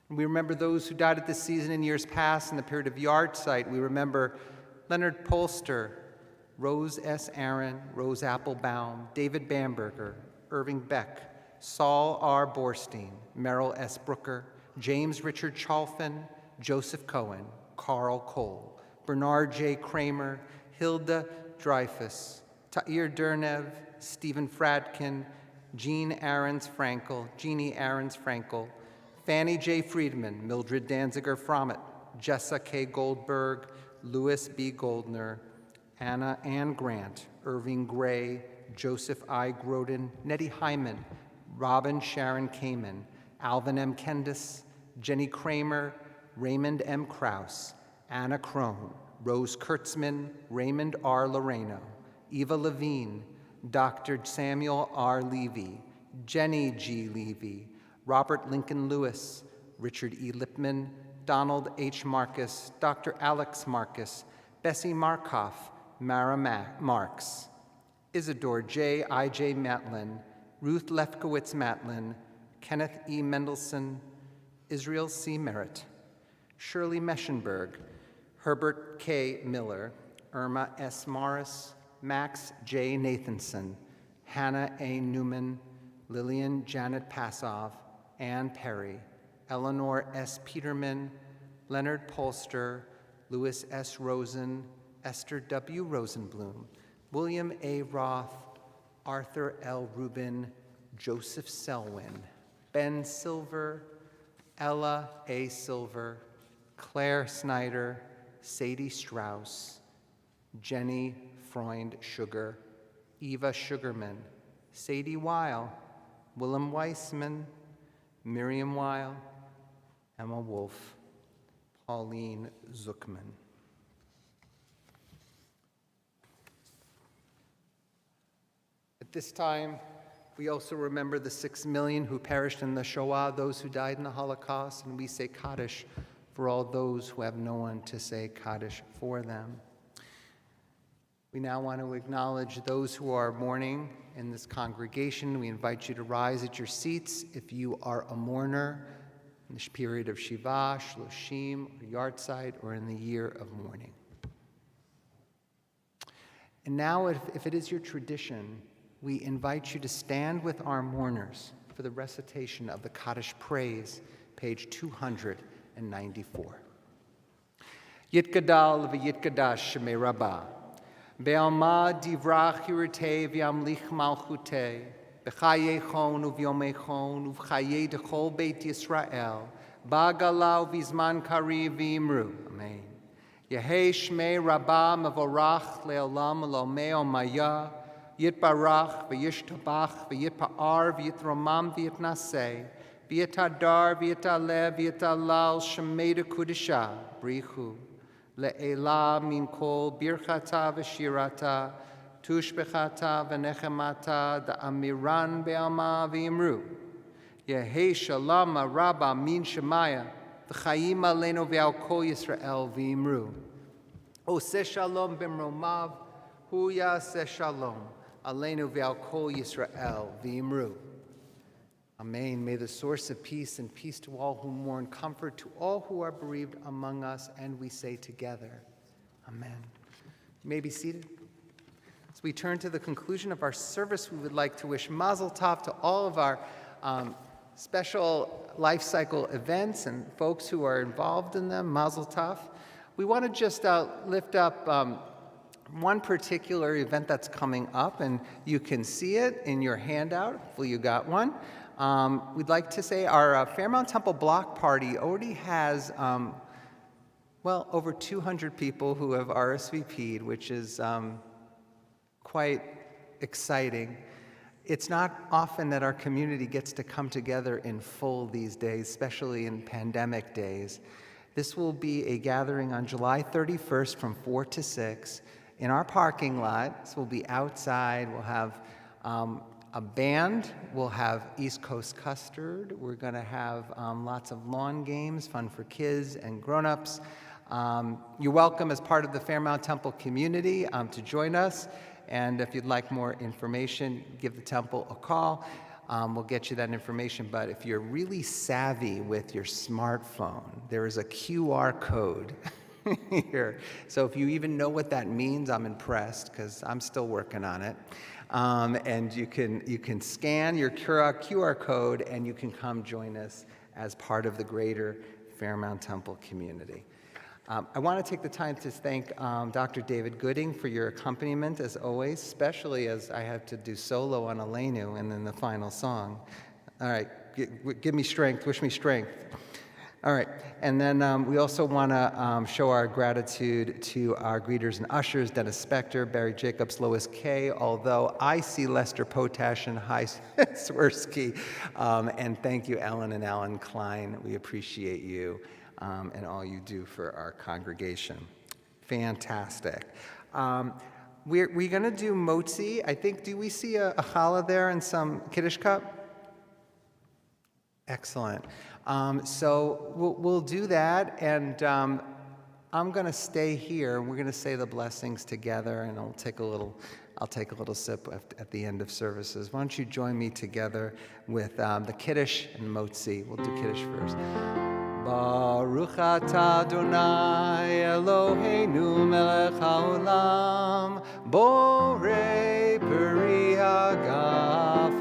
We remember those who died at this season in years past in the period of Yahrzeit. We remember Leonard Polster, Rose S. Aaron, Rose Applebaum, David Bamberger, Irving Beck, Saul R. Borstein, Merrill S. Brooker, James Richard Chalfin, Joseph Cohen, Carl Cole, Bernard J. Kramer, Hilda Dreyfus, Ta'ir Dernev, Stephen Fradkin, Jeannie Ahrens Frankel, Fanny J. Friedman, Mildred Danziger Frommett, Jessa K. Goldberg, Louis B. Goldner, Anna Ann Grant, Irving Gray, Joseph I. Grodin, Nettie Hyman, Robin Sharon Kamen, Alvin M. Kendis, Jenny Kramer, Raymond M. Krause, Anna Crone, Rose Kurtzman, Raymond R. Loreno, Eva Levine, Dr. Samuel R. Levy, Jenny G. Levy, Robert Lincoln Lewis, Richard E. Lipman, Donald H. Marcus, Dr. Alex Marcus, Bessie Markoff, Mara Marks, Isidore J. I. J. Matlin, Ruth Lefkowitz Matlin, Kenneth E. Mendelson, Israel C. Merritt, Shirley Meschenberg, Herbert K. Miller, Irma S. Morris, Max J. Nathanson, Hannah A. Newman, Lillian Janet Passoff, Ann Perry, Eleanor S. Peterman, Leonard Polster, Louis S. Rosen, Esther W. Rosenblum, William A. Roth, Arthur L. Rubin, Joseph Selwyn, Ben Silver, Ella A. Silver, Claire Snyder, Sadie Strauss, Jenny Freund Sugar, Eva Sugarman, Sadie Weil, Willem Weissman, Miriam Weil, Emma Wolf, Pauline Zuckman. At this time, we also remember the 6 million who perished in the Shoah, those who died in the Holocaust, and we say Kaddish for all those who have no one to say Kaddish for them. We now want to acknowledge those who are mourning in this congregation. We invite you to rise at your seats if you are a mourner in this period of Shiva, Shloshim, or Yahrzeit, or in the year of mourning. And now, if it is your tradition, we invite you to stand with our mourners for the recitation of the Kaddish praise, page 294. Yitgadal v'yitgadash shemei Rabbah. Be'alma divrach yirtei v'yamlich malchutei, b'chayei chon u'v'yomei chon u'v'chayei dechol beit Yisrael, ba'galau v'zman kari v'imru. Amen. Yehei shmei Rabbah mevorach le'olam elomei omaya, yitbarach v'yishtabach v'yitpa'ar v'yitromam v'yitnaseh, v'yitadar v'yitalev v'yitalal shemei dekudisha, brichu. Le'ela min kol birchata v'shirata, tushbechata v'nechemata, da'amiran be'alma v'imru. Yehei shalom rabba min shemaya, v'chayim aleinu ve'al kol Yisrael v'imru. Oseh shalom b'mromav, hu yaseh shalom, aleinu ve'al kol Yisrael v'imru. Amen. May the source of peace and peace to all who mourn, comfort to all who are bereaved among us, and we say together, Amen. You may be seated. As As we turn to the conclusion of our service, we would like to wish Mazel Tov to all of our special life cycle events and folks who are involved in them. Mazel Tov. We want to just lift up one particular event that's coming up, and you can see it in your handout. Hopefully you got one. We'd like to say our Fairmont Temple Block Party already has, over 200 people who have RSVP'd, which is quite exciting. It's not often that our community gets to come together in full these days, especially in pandemic days. This will be a gathering on July 31st from 4 to 6 in our parking lot. This will be outside. We'll have a band. We'll have East Coast custard. We're going to have lots of lawn games, fun for kids and grown-ups. You're welcome as part of the Fairmont Temple community to join us. And if you'd like more information, give the temple a call. We'll get you that information. But if you're really savvy with your smartphone, there is a QR code here. So if you even know what that means, I'm impressed, because I'm still working on it. And you can scan your QR code, and you can come join us as part of the greater Fairmont Temple community. I want to take the time to thank Dr. David Gooding for your accompaniment, as always, especially as I have to do solo on Aleinu and then the final song. All right, give me strength, wish me strength. All right, and then we also want to show our gratitude to our greeters and ushers, Dennis Spector, Barry Jacobs, Lois Kay, although I see Lester Potash and Hi Swirsky. And thank you, Ellen and Alan Klein. We appreciate you. And all you do for our congregation. Fantastic. We're going to do motzi. I think, do we see a challah there and some Kiddush cup? Excellent. So we'll do that, and I'm going to stay here, and we're going to say the blessings together, and I'll take a little sip at the end of services. Why don't you join me together with the Kiddush and motzi. We'll do Kiddush first. Baruch atah Adonai Eloheinu melech haolam borei peri hagafen.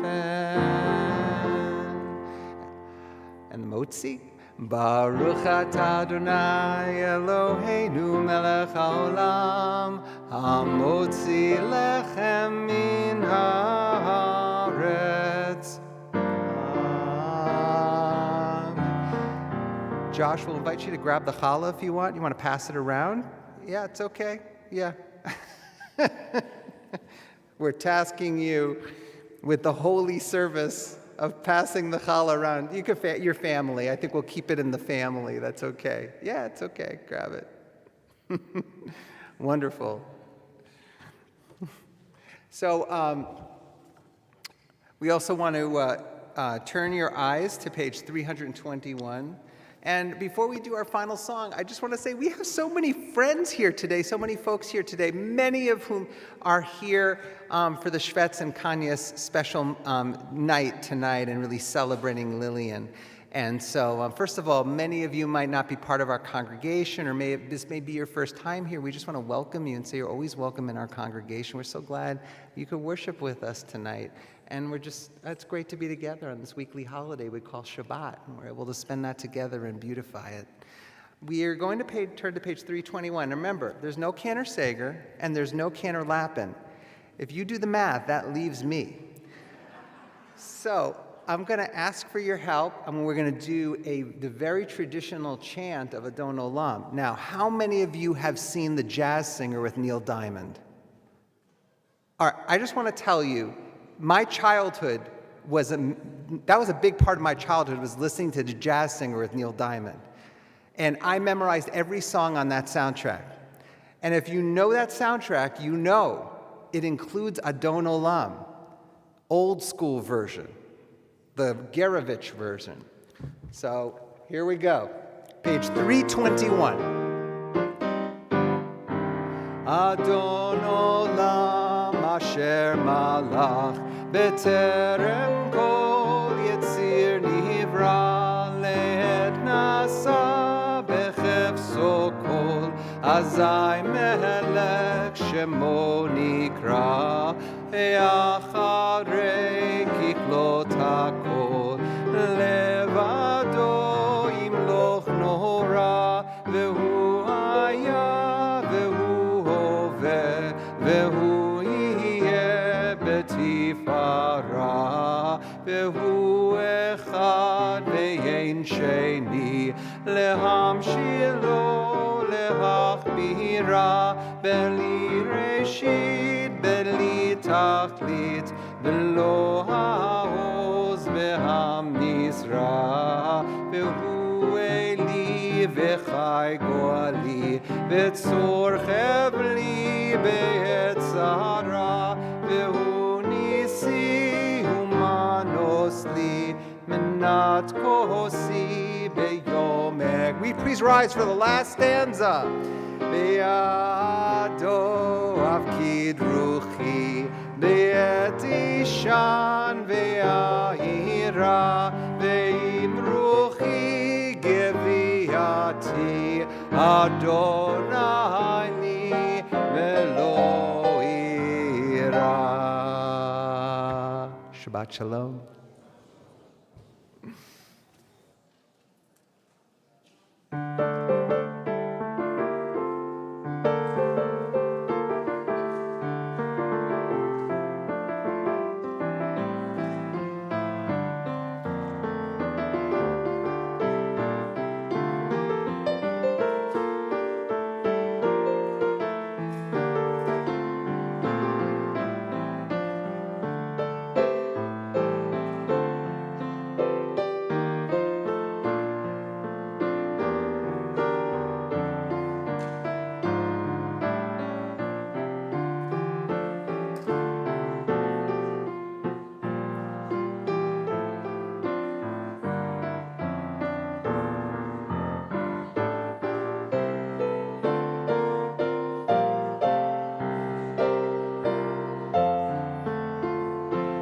And the motzi. Baruch atah Adonai Eloheinu melech haolam hamotzi lechem min haaretz. Josh, we'll invite you to grab the challah if you want. You want to pass it around? Yeah, it's okay. Yeah. We're tasking you with the holy service of passing the challah around. You can your family. I think we'll keep it in the family. That's okay. Yeah, it's okay. Grab it. Wonderful. So we also want to turn your eyes to page 321. And before we do our final song, I just want to say we have so many friends here today, so many folks here today, many of whom are here for the Shvets and Kanyas special night tonight and really celebrating Lillian. And so, first of all, many of you might not be part of our congregation, or this may be your first time here. We just want to welcome you and say you're always welcome in our congregation. We're so glad you could worship with us tonight. And it's great to be together on this weekly holiday we call Shabbat, and we're able to spend that together and beautify it. We are going to turn to page 321. Remember, there's no Cantor Sager, and there's no Cantor Lappin. If you do the math, that leaves me. So I'm going to ask for your help, and we're going to do the very traditional chant of Adon Olam. Now, how many of you have seen The Jazz Singer with Neil Diamond? All right, I just want to tell you, my childhood that was a big part of my childhood, was listening to The Jazz Singer with Neil Diamond. And I memorized every song on that soundtrack. And if you know that soundtrack, you know it includes Adon Olam, old school version, the Gerovich version. So here we go. Page 321. Adon Olam asher malach בטרם כל יציר נברא לעת נשא בחפצו כל אזי מלך שמו נקרא יקרא, ואחרי ככלות הכל, לבדו ימלוך נורא, והוא היה והוא הווה, והוא יהיה בתפארה, והוא אחד ואין שני, להמשילו, להכבירה, בלי ראשית, בלי תכלית, ולא העוז והמשרה, והוא אלי וחי גואלי, וצור חבלי בעת צרה, והוא ניסי ומנוס לי, מנת כוסי ביומך. We please rise for the last stanza. בידו הפקיד רוחי, בעת אישן והעירה, ועם רוחי גוויעתי, אדוני לי ולא אירא. Shabbat Shalom.